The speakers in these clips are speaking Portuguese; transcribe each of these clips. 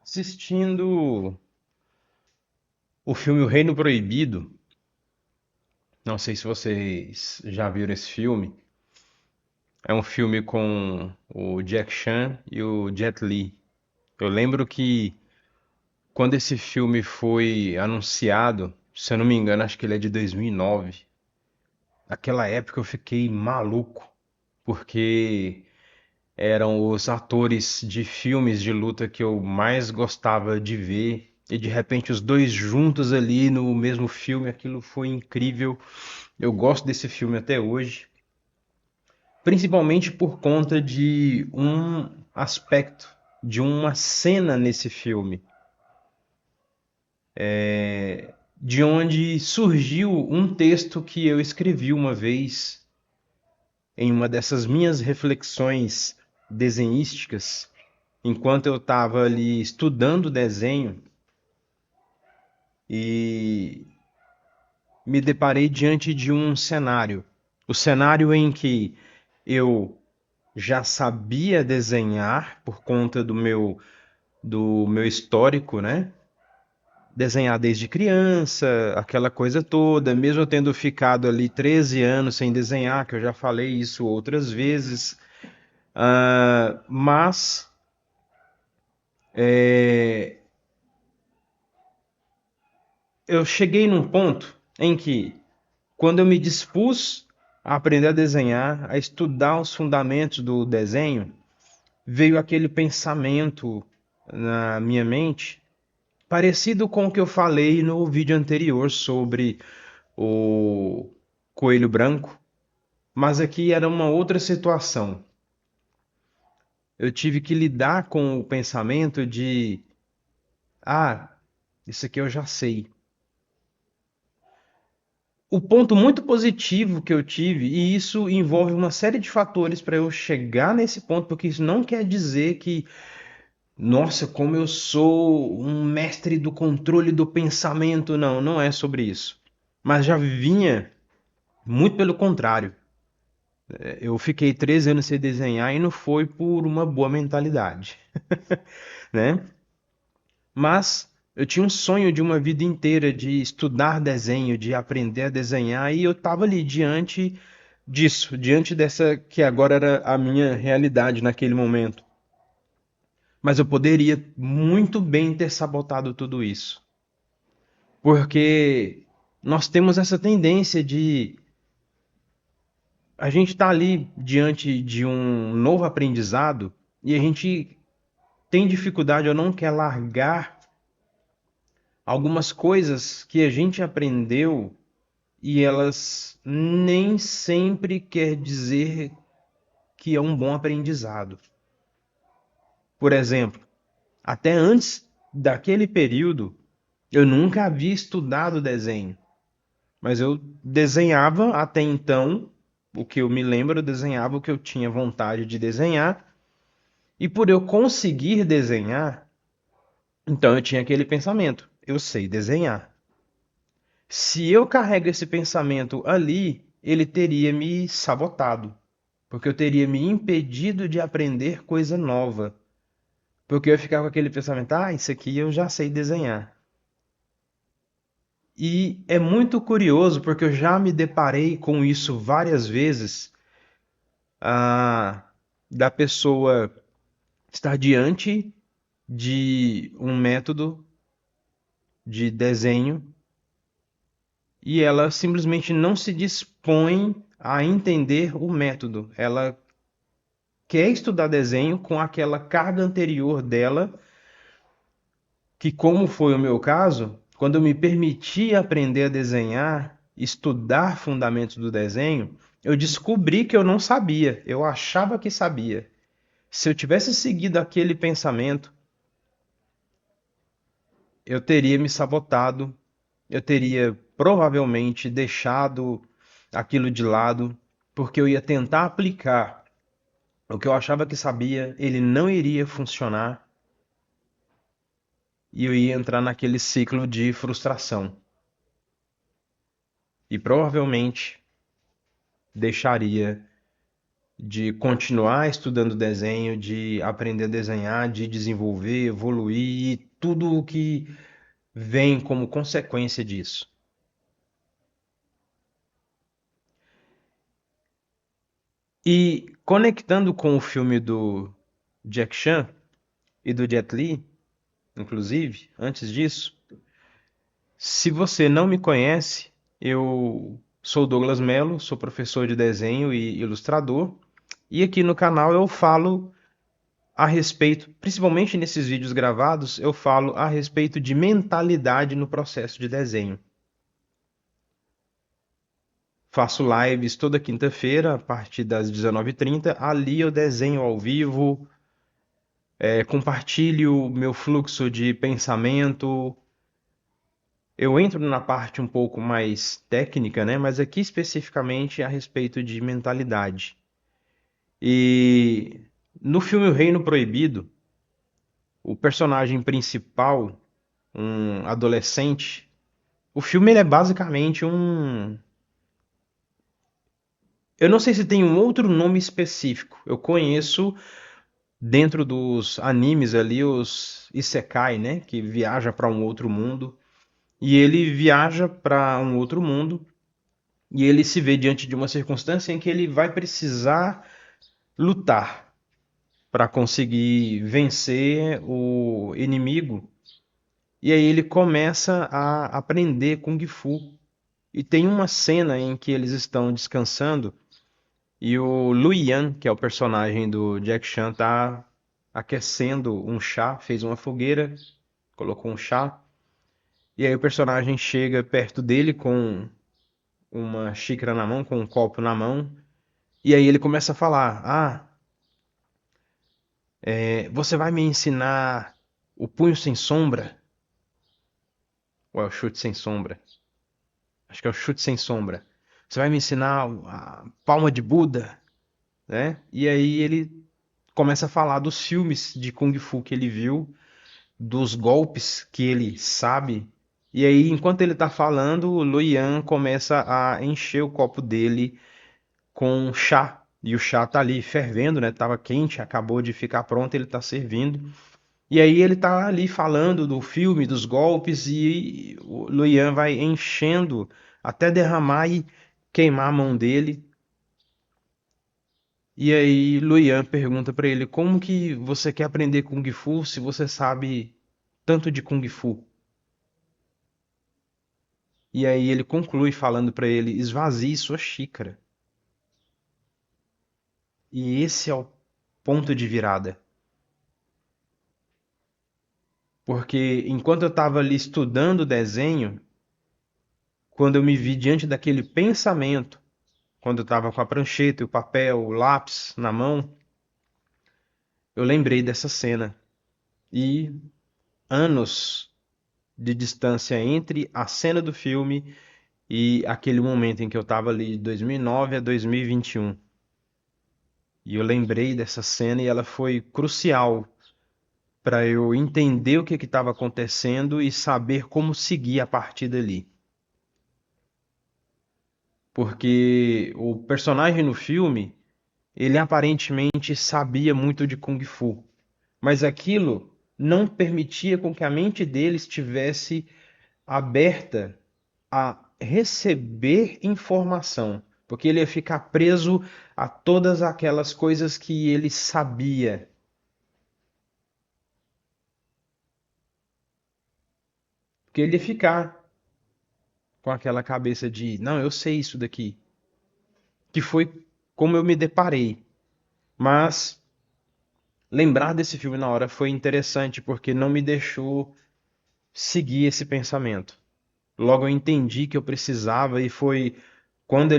Assistindo o filme O Reino Proibido, não sei se vocês já viram esse filme. É um filme com o Jack Chan e o Jet Li. Eu lembro que quando esse filme foi anunciado, se eu não me engano, acho que ele é de 2009. Naquela época eu fiquei maluco, porque eram os atores de filmes de luta que eu mais gostava de ver. E de repente os dois juntos ali no mesmo filme, aquilo foi incrível. Eu gosto desse filme até hoje, principalmente por conta de um aspecto, de uma cena nesse filme, de onde surgiu um texto que eu escrevi uma vez em uma dessas minhas reflexões desenhísticas, enquanto eu estava ali estudando desenho e me deparei diante de um cenário. O cenário em que eu já sabia desenhar por conta do meu histórico, né? Desenhar desde criança, aquela coisa toda, mesmo eu tendo ficado ali 13 anos sem desenhar, que eu já falei isso outras vezes. Mas é, eu cheguei num ponto em que, quando eu me dispus a aprender a desenhar, a estudar os fundamentos do desenho, veio aquele pensamento na minha mente, parecido com o que eu falei no vídeo anterior sobre o coelho branco, mas aqui era uma outra situação. Eu tive que lidar com o pensamento de: ah, isso aqui eu já sei. O ponto muito positivo que eu tive, e isso envolve uma série de fatores para eu chegar nesse ponto, porque isso não quer dizer que, nossa, como eu sou um mestre do controle do pensamento. Não, não é sobre isso. Mas já vinha muito pelo contrário. Eu fiquei 13 anos sem desenhar e não foi por uma boa mentalidade, né? Mas eu tinha um sonho de uma vida inteira de estudar desenho, de aprender a desenhar, e eu estava ali diante disso, diante dessa que agora era a minha realidade naquele momento. Mas eu poderia muito bem ter sabotado tudo isso, porque nós temos essa tendência de a gente estar ali diante de um novo aprendizado e a gente tem dificuldade ou não quer largar algumas coisas que a gente aprendeu, e elas nem sempre quer dizer que é um bom aprendizado. Por exemplo, até antes daquele período, eu nunca havia estudado desenho, mas eu desenhava até então o que eu me lembro, eu desenhava o que eu tinha vontade de desenhar, e por eu conseguir desenhar, então eu tinha aquele pensamento: eu sei desenhar. Se eu carrego esse pensamento ali, ele teria me sabotado, porque eu teria me impedido de aprender coisa nova. Porque eu ia ficar com aquele pensamento: ah, isso aqui eu já sei desenhar. E é muito curioso, porque eu já me deparei com isso várias vezes, da pessoa estar diante de um método de desenho e ela simplesmente não se dispõe a entender o método. Ela quer estudar desenho com aquela carga anterior dela, que, como foi o meu caso, quando eu me permiti aprender a desenhar, estudar fundamentos do desenho, eu descobri que eu não sabia, eu achava que sabia. Se eu tivesse seguido aquele pensamento, eu teria me sabotado, eu teria provavelmente deixado aquilo de lado, porque eu ia tentar aplicar o que eu achava que sabia, ele não iria funcionar e eu ia entrar naquele ciclo de frustração. E provavelmente deixaria de continuar estudando desenho, de aprender a desenhar, de desenvolver, evoluir e tudo o que vem como consequência disso. E conectando com o filme do Jack Chan e do Jet Li, inclusive, antes disso, se você não me conhece, eu sou Douglas Mello, sou professor de desenho e ilustrador, e aqui no canal eu falo a respeito, principalmente nesses vídeos gravados, eu falo a respeito de mentalidade no processo de desenho. Faço lives toda quinta-feira, a partir das 19h30. Ali eu desenho ao vivo, compartilho meu fluxo de pensamento. Eu entro na parte um pouco mais técnica, né? Mas aqui especificamente a respeito de mentalidade. E no filme O Reino Proibido, o personagem principal, um adolescente, o filme ele é basicamente um. Eu não sei se tem um outro nome específico. Eu conheço dentro dos animes ali os Isekai, né? Que viaja para um outro mundo. E ele viaja para um outro mundo e ele se vê diante de uma circunstância em que ele vai precisar lutar para conseguir vencer o inimigo. E aí ele começa a aprender Kung Fu. E tem uma cena em que eles estão descansando e o Lu Yan, que é o personagem do Jack Chan, tá aquecendo um chá, fez uma fogueira, colocou um chá. E aí o personagem chega perto dele com uma xícara na mão, com um copo na mão. E aí ele começa a falar: Ah, você vai me ensinar o punho sem sombra? Ou é o chute sem sombra? Acho que é o chute sem sombra. Você vai me ensinar a palma de Buda, né? E aí ele começa a falar dos filmes de Kung Fu que ele viu, dos golpes que ele sabe. E aí, enquanto ele tá falando, o Luian começa a encher o copo dele com chá. E o chá tá ali fervendo, né? Tava quente, acabou de ficar pronto, ele tá servindo. E aí ele tá ali falando do filme, dos golpes, e o Luian vai enchendo até derramar e queimar a mão dele. E aí Luian pergunta pra ele: Como que você quer aprender Kung Fu se você sabe tanto de Kung Fu? E aí ele conclui falando pra ele: Esvazie sua xícara. E esse é o ponto de virada. Porque enquanto eu estava ali estudando desenho, quando eu me vi diante daquele pensamento, quando eu estava com a prancheta, o papel, o lápis na mão, eu lembrei dessa cena. E anos de distância entre a cena do filme e aquele momento em que eu estava ali, de 2009 a 2021. E eu lembrei dessa cena e ela foi crucial para eu entender o que estava acontecendo e saber como seguir a partir dali. Porque o personagem no filme, ele aparentemente sabia muito de Kung Fu, mas aquilo não permitia com que a mente dele estivesse aberta a receber informação, porque ele ia ficar preso a todas aquelas coisas que ele sabia. Porque ele ia ficar com aquela cabeça de, não, eu sei isso daqui, que foi como eu me deparei. Mas lembrar desse filme na hora foi interessante porque não me deixou seguir esse pensamento. Logo eu entendi que eu precisava e foi quando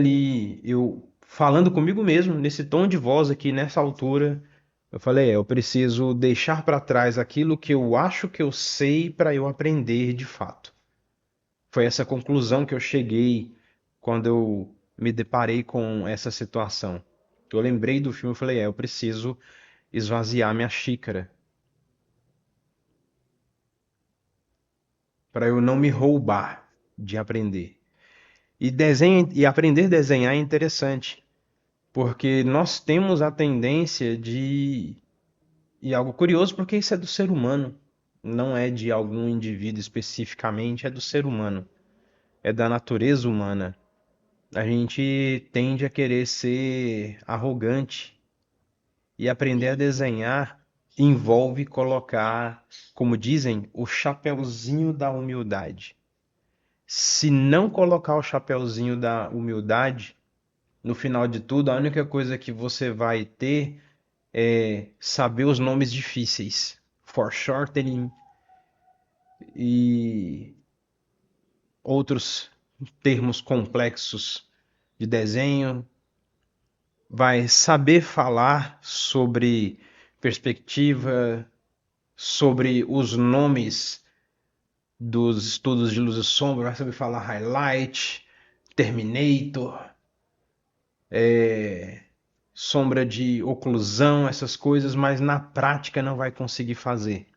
eu falando comigo mesmo nesse tom de voz aqui nessa altura, eu falei, eu preciso deixar para trás aquilo que eu acho que eu sei para eu aprender de fato. Foi essa conclusão que eu cheguei quando eu me deparei com essa situação. Eu lembrei do filme e falei, eu preciso esvaziar minha xícara para eu não me roubar de aprender. E desenho e aprender a desenhar é interessante, Porque nós temos a tendência de. E algo curioso, porque isso é do ser humano, não é de algum indivíduo especificamente, é do ser humano, é da natureza humana. A gente tende a querer ser arrogante e aprender a desenhar envolve colocar, como dizem, o chapeuzinho da humildade. Se não colocar o chapeuzinho da humildade, no final de tudo, a única coisa que você vai ter é saber os nomes difíceis, foreshortening e outros termos complexos de desenho, vai saber falar sobre perspectiva, sobre os nomes dos estudos de luz e sombra, vai saber falar highlight, terminator, sombra de oclusão, essas coisas, mas na prática não vai conseguir fazer,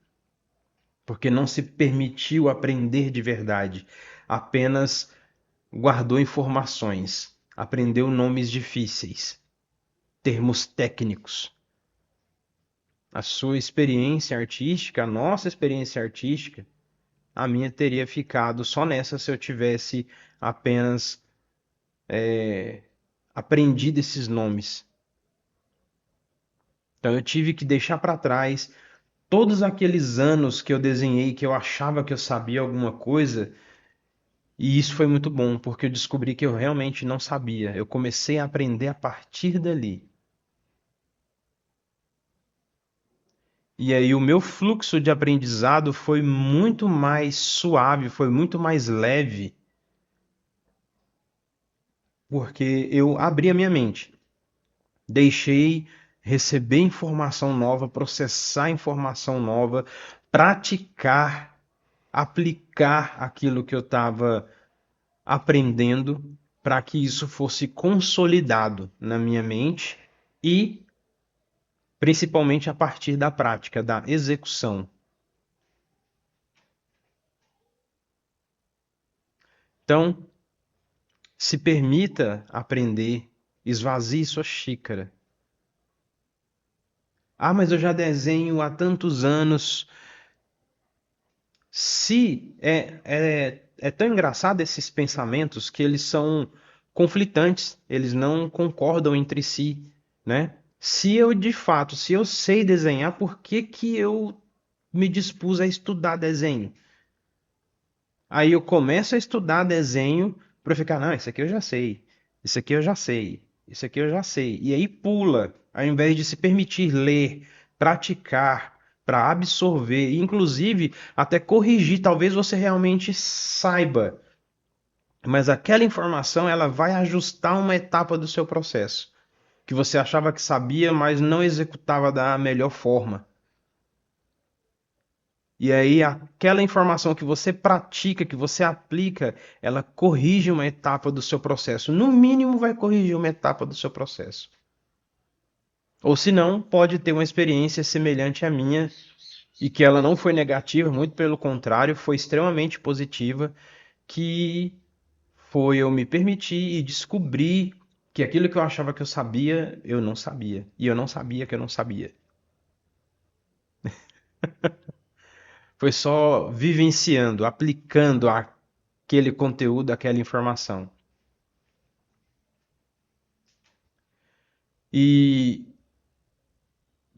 porque não se permitiu aprender de verdade, apenas guardou informações, aprendeu nomes difíceis, termos técnicos. A sua experiência artística, a nossa experiência artística, a minha teria ficado só nessa se eu tivesse apenas aprendido esses nomes. Então eu tive que deixar para trás todos aqueles anos que eu desenhei, que eu achava que eu sabia alguma coisa, e isso foi muito bom, porque eu descobri que eu realmente não sabia. Eu comecei a aprender a partir dali. E aí o meu fluxo de aprendizado foi muito mais suave, foi muito mais leve, porque eu abri a minha mente, deixei receber informação nova, processar informação nova, praticar, aplicar aquilo que eu estava aprendendo para que isso fosse consolidado na minha mente e principalmente a partir da prática, da execução. Então, se permita aprender, esvazie sua xícara. Ah, mas eu já desenho há tantos anos. Se é tão engraçado esses pensamentos que eles são conflitantes, eles não concordam entre si, né? Se eu de fato, se eu sei desenhar, por que que eu me dispus a estudar desenho? Aí eu começo a estudar desenho para ficar, não, isso aqui eu já sei, isso aqui eu já sei, isso aqui eu já sei. E aí pula, ao invés de se permitir ler, praticar, para absorver, e inclusive até corrigir, talvez você realmente saiba, mas aquela informação ela vai ajustar uma etapa do seu processo, que você achava que sabia, mas não executava da melhor forma. E aí, aquela informação que você pratica, que você aplica, ela corrige uma etapa do seu processo. No mínimo, vai corrigir uma etapa do seu processo. Ou se não, pode ter uma experiência semelhante à minha e que ela não foi negativa, muito pelo contrário, foi extremamente positiva, que foi eu me permitir e descobrir que aquilo que eu achava que eu sabia, eu não sabia. E eu não sabia que eu não sabia. Foi só vivenciando, aplicando aquele conteúdo, aquela informação. E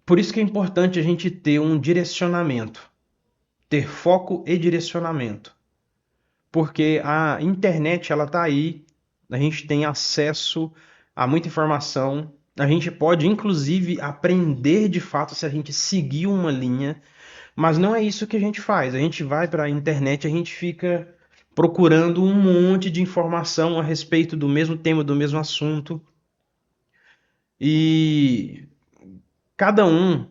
por isso que é importante a gente ter um direcionamento, ter foco e direcionamento. Porque a internet ela tá aí, a gente tem acesso a muita informação, a gente pode inclusive aprender de fato se a gente seguir uma linha, mas não é isso que a gente faz. A gente vai para a internet, a gente fica procurando um monte de informação a respeito do mesmo tema, do mesmo assunto. E cada um,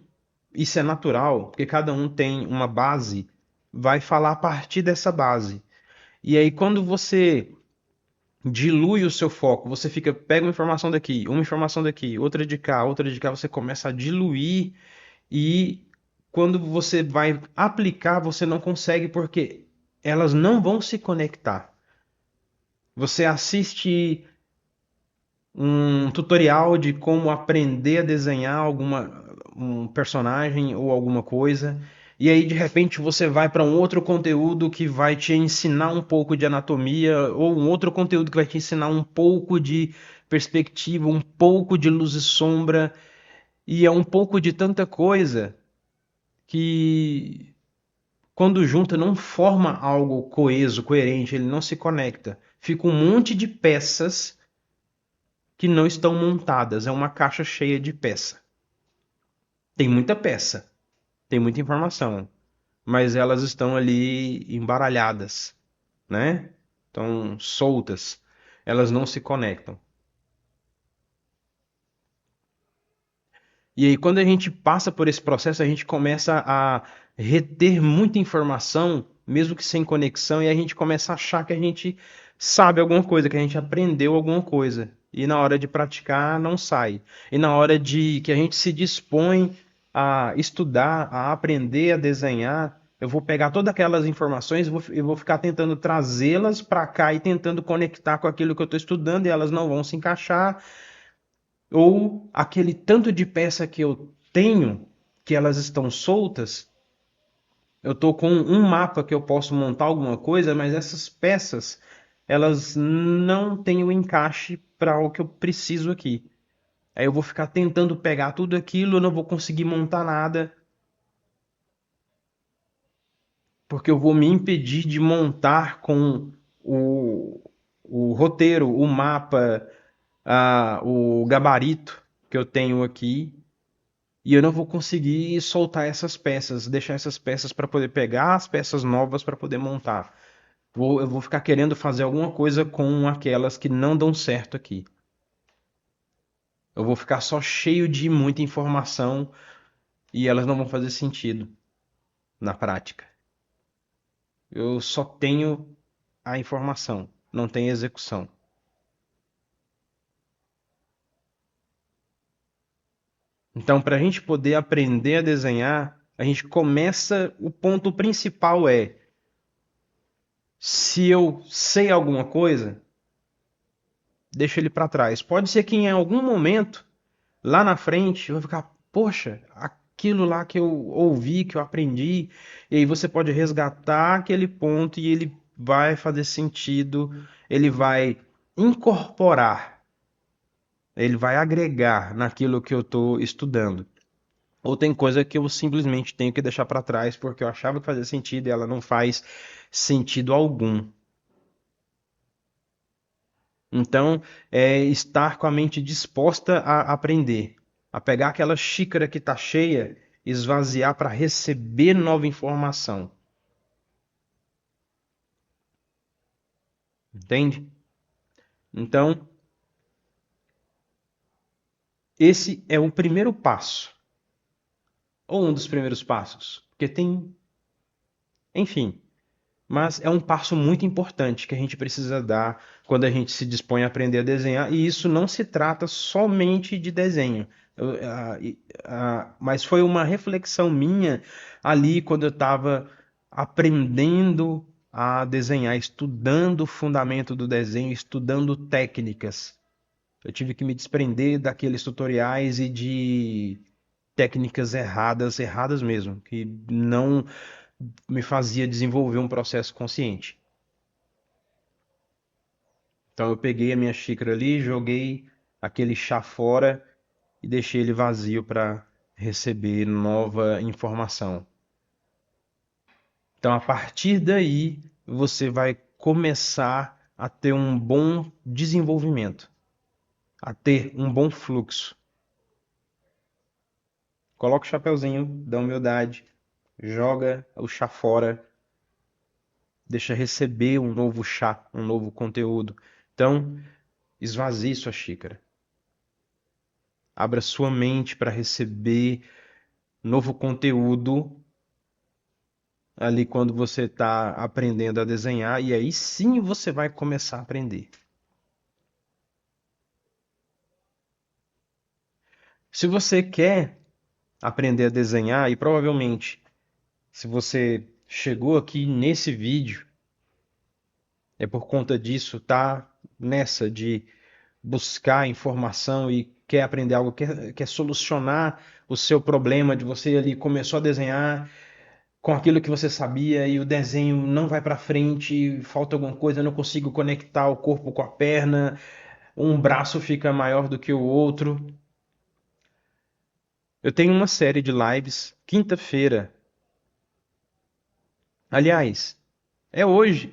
isso é natural, porque cada um tem uma base, vai falar a partir dessa base. E aí, quando você dilui o seu foco, você fica, pega uma informação daqui, outra de cá, você começa a diluir e quando você vai aplicar, você não consegue porque elas não vão se conectar. Você assiste um tutorial de como aprender a desenhar um personagem ou alguma coisa. E aí, de repente, você vai para um outro conteúdo que vai te ensinar um pouco de anatomia, ou um outro conteúdo que vai te ensinar um pouco de perspectiva, um pouco de luz e sombra, e é um pouco de tanta coisa que, quando junta, não forma algo coeso, coerente, ele não se conecta. Fica um monte de peças que não estão montadas, é uma caixa cheia de peça. Tem muita peça, tem muita informação, mas elas estão ali embaralhadas, né? Estão soltas, elas não se conectam. E aí, quando a gente passa por esse processo, a gente começa a reter muita informação, mesmo que sem conexão, e a gente começa a achar que a gente sabe alguma coisa, que a gente aprendeu alguma coisa. E na hora de praticar, não sai. E na hora de que a gente se dispõe a estudar, a aprender a desenhar, eu vou pegar todas aquelas informações e vou ficar tentando trazê-las para cá e tentando conectar com aquilo que eu estou estudando, e elas não vão se encaixar, ou aquele tanto de peça que eu tenho, que elas estão soltas, eu estou com um mapa que eu posso montar alguma coisa, mas essas peças, elas não têm o encaixe para o que eu preciso aqui. Aí eu vou ficar tentando pegar tudo aquilo, eu não vou conseguir montar nada, porque eu vou me impedir de montar com o, o roteiro, o mapa, o gabarito que eu tenho aqui. E eu não vou conseguir soltar essas peças, deixar essas peças para poder pegar as peças novas para poder montar. Eu vou ficar querendo fazer alguma coisa com aquelas que não dão certo aqui. Eu vou ficar só cheio de muita informação e elas não vão fazer sentido na prática. Eu só tenho a informação, não tenho execução. Então, para a gente poder aprender a desenhar, a gente começa. O ponto principal é: se eu sei alguma coisa, deixa ele para trás. Pode ser que em algum momento, lá na frente, eu vou ficar, poxa, aquilo lá que eu ouvi, que eu aprendi, e aí você pode resgatar aquele ponto e ele vai fazer sentido, ele vai incorporar, ele vai agregar naquilo que eu estou estudando. Ou tem coisa que eu simplesmente tenho que deixar para trás porque eu achava que fazia sentido e ela não faz sentido algum. Então, é estar com a mente disposta a aprender, a pegar aquela xícara que está cheia, esvaziar para receber nova informação. Entende? Então, esse é o primeiro passo, ou um dos primeiros passos, porque tem, enfim, mas é um passo muito importante que a gente precisa dar quando a gente se dispõe a aprender a desenhar, e isso não se trata somente de desenho. Mas foi uma reflexão minha ali quando eu estava aprendendo a desenhar, estudando o fundamento do desenho, estudando técnicas. Eu tive que me desprender daqueles tutoriais e de técnicas erradas, erradas mesmo, que não me fazia desenvolver um processo consciente. Então eu peguei a minha xícara ali, joguei aquele chá fora e deixei ele vazio para receber nova informação. Então a partir daí você vai começar a ter um bom desenvolvimento, a ter um bom fluxo. Coloca o chapeuzinho da humildade, joga o chá fora, deixa receber um novo chá, um novo conteúdo. Então, esvazie sua xícara. Abra sua mente para receber novo conteúdo ali quando você está aprendendo a desenhar, e aí sim você vai começar a aprender. Se você quer aprender a desenhar, e provavelmente se você chegou aqui nesse vídeo, é por conta disso, tá nessa de buscar informação e quer aprender algo, quer solucionar o seu problema de você ali começou a desenhar com aquilo que você sabia e o desenho não vai para frente, falta alguma coisa, eu não consigo conectar o corpo com a perna, um braço fica maior do que o outro. Eu tenho uma série de lives quinta-feira. Aliás, é hoje.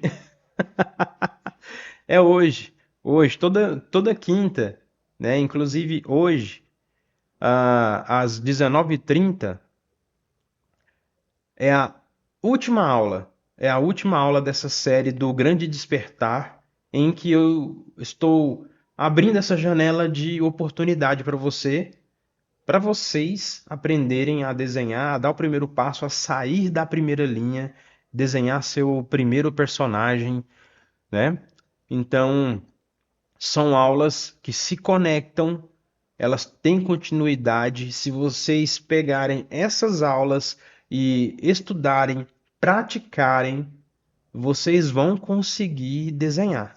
É hoje. Hoje, toda quinta, né? Inclusive hoje, às 19h30, é a última aula. É a última aula dessa série do Grande Despertar, em que eu estou abrindo essa janela de oportunidade para vocês aprenderem a desenhar, a dar o primeiro passo, a sair da primeira linha, desenhar seu primeiro personagem, né? Então, são aulas que se conectam, elas têm continuidade. Se vocês pegarem essas aulas e estudarem, praticarem, vocês vão conseguir desenhar.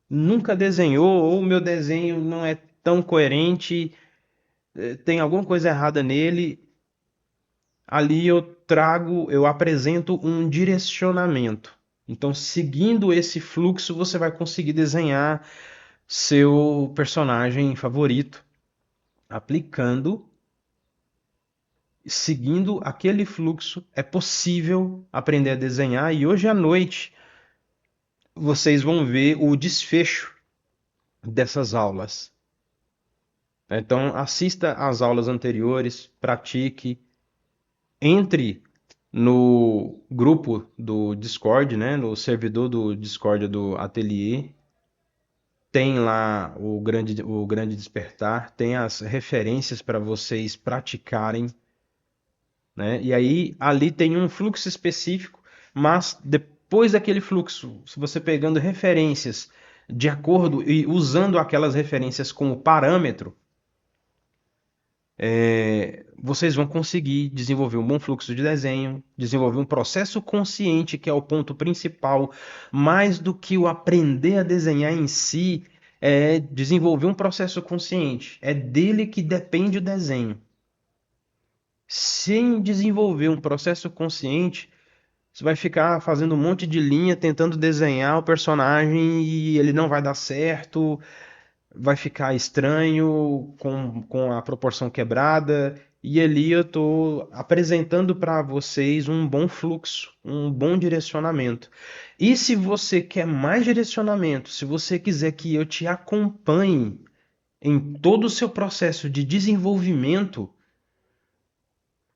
Nunca desenhou, ou o meu desenho não é tão coerente, tem alguma coisa errada nele. Ali eu apresento um direcionamento. Então, seguindo esse fluxo, você vai conseguir desenhar seu personagem favorito, aplicando, seguindo aquele fluxo, é possível aprender a desenhar. E hoje à noite vocês vão ver o desfecho dessas aulas. Então, assista às aulas anteriores, pratique, entre no grupo do Discord, né, no servidor do Discord do Ateliê. Tem lá o grande Despertar, tem as referências para vocês praticarem, né? E aí ali tem um fluxo específico, mas depois daquele fluxo, se você pegando referências de acordo e usando aquelas referências como parâmetro, vocês vão conseguir desenvolver um bom fluxo de desenho, desenvolver um processo consciente, que é o ponto principal, mais do que o aprender a desenhar em si, é desenvolver um processo consciente. É dele que depende o desenho. Sem desenvolver um processo consciente, você vai ficar fazendo um monte de linha, tentando desenhar o personagem e ele não vai dar certo, vai ficar estranho, com a proporção quebrada. E ali eu estou apresentando para vocês um bom fluxo, um bom direcionamento. E se você quer mais direcionamento, se você quiser que eu te acompanhe em todo o seu processo de desenvolvimento,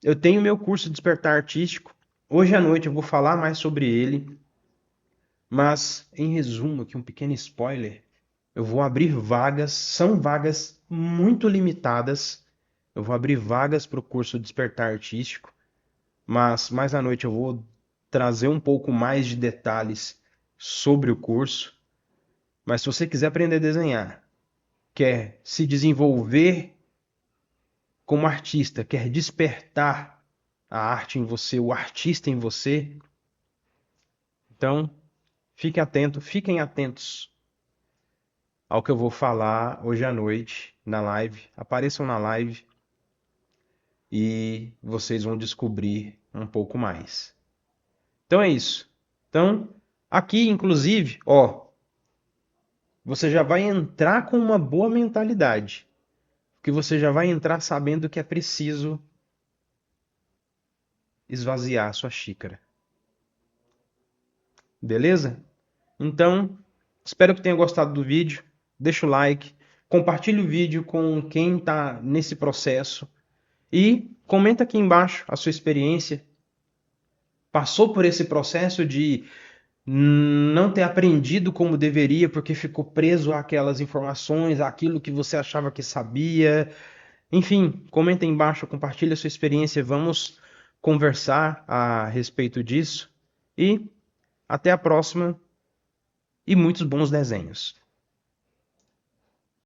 eu tenho meu curso Despertar Artístico. Hoje à noite eu vou falar mais sobre ele, mas em resumo, aqui um pequeno spoiler. Eu vou abrir vagas, são vagas muito limitadas. Eu vou abrir vagas para o curso Despertar Artístico, mas mais à noite eu vou trazer um pouco mais de detalhes sobre o curso. Mas se você quiser aprender a desenhar, quer se desenvolver como artista, quer despertar a arte em você, o artista em você, então fiquem atentos ao que eu vou falar hoje à noite na live. Apareçam na live e vocês vão descobrir um pouco mais. Então é isso. Então, aqui inclusive, ó, você já vai entrar com uma boa mentalidade, porque você já vai entrar sabendo que é preciso esvaziar a sua xícara. Beleza? Então, espero que tenha gostado do vídeo. Deixa o like, compartilhe o vídeo com quem está nesse processo e comenta aqui embaixo a sua experiência. Passou por esse processo de não ter aprendido como deveria porque ficou preso àquelas informações, àquilo que você achava que sabia. Enfim, comenta aí embaixo, compartilha a sua experiência, vamos conversar a respeito disso. E até a próxima e muitos bons desenhos.